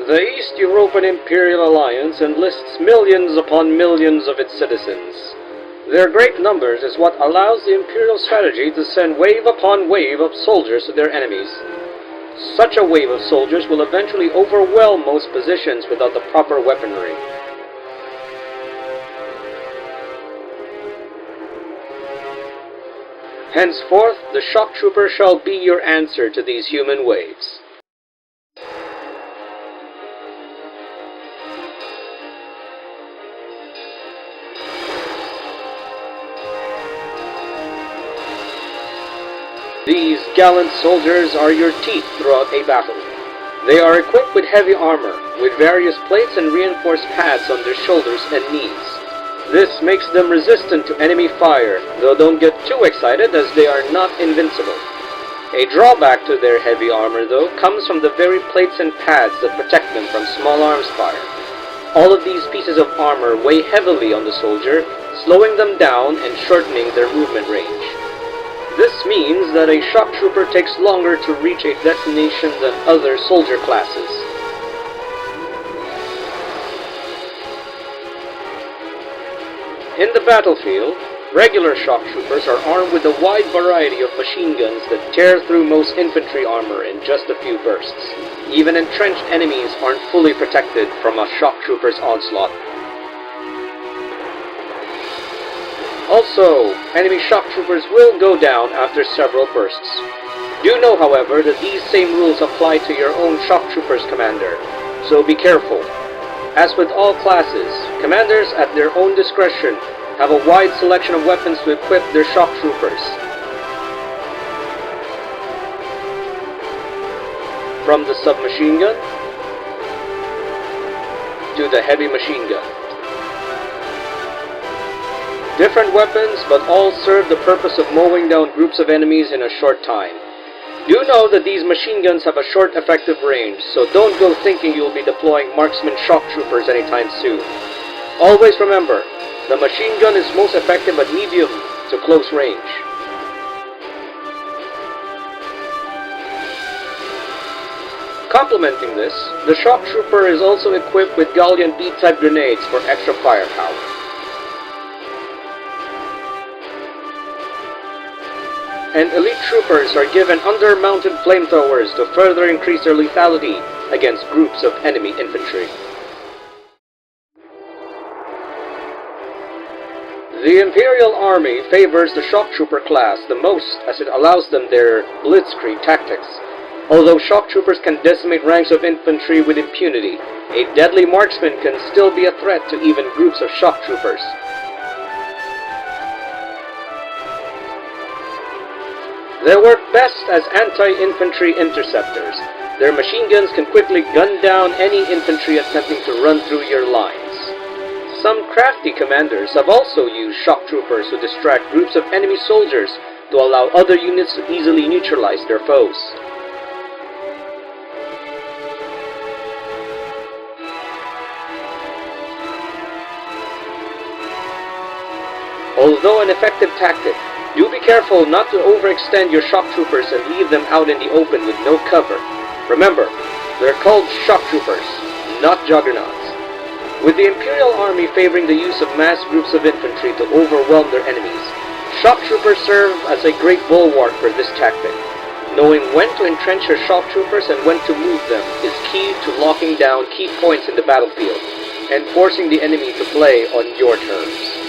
The East European Imperial Alliance enlists millions upon millions of its citizens. Their great numbers is what allows the Imperial strategy to send wave upon wave of soldiers to their enemies. Such a wave of soldiers will eventually overwhelm most positions without the proper weaponry. Henceforth, the Shocktrooper shall be your answer to these human waves. These gallant soldiers are your teeth throughout a battle. They are equipped with heavy armor, with various plates and reinforced pads on their shoulders and knees. This makes them resistant to enemy fire, though don't get too excited as they are not invincible. A drawback to their heavy armor, though, comes from the very plates and pads that protect them from small arms fire. All of these pieces of armor weigh heavily on the soldier, slowing them down and shortening their movement range. This means that a Shocktrooper takes longer to reach a destination than other soldier classes. In the battlefield, regular Shocktroopers are armed with a wide variety of machine guns that tear through most infantry armor in just a few bursts. Even entrenched enemies aren't fully protected from a Shocktrooper's onslaught. Also, enemy Shocktroopers will go down after several bursts. Do know, however, that these same rules apply to your own Shocktrooper's commander, so be careful. As with all classes, commanders at their own discretion have a wide selection of weapons to equip their Shocktroopers. From the submachine gun to the heavy machine gun. Different weapons, but all serve the purpose of mowing down groups of enemies in a short time. Do know that these machine guns have a short effective range, so don't go thinking you'll be deploying marksman Shocktroopers anytime soon. Always remember, the machine gun is most effective at medium to close range. Complementing this, the Shocktrooper is also equipped with Gallian B-type grenades for extra firepower. And elite troopers are given undermounted flamethrowers to further increase their lethality against groups of enemy infantry. The Imperial Army favors the Shocktrooper class the most as it allows them their blitzkrieg tactics. Although Shocktroopers can decimate ranks of infantry with impunity, a deadly marksman can still be a threat to even groups of Shocktroopers. They work best as anti-infantry interceptors. Their machine guns can quickly gun down any infantry attempting to run through your lines. Some crafty commanders have also used Shocktroopers to distract groups of enemy soldiers to allow other units to easily neutralize their foes. Although an effective tactic, do be careful not to overextend your Shocktroopers and leave them out in the open with no cover. Remember, they're called Shocktroopers, not juggernauts. With the Imperial Army favoring the use of mass groups of infantry to overwhelm their enemies, Shocktroopers serve as a great bulwark for this tactic. Knowing when to entrench your Shocktroopers and when to move them is key to locking down key points in the battlefield and forcing the enemy to play on your terms.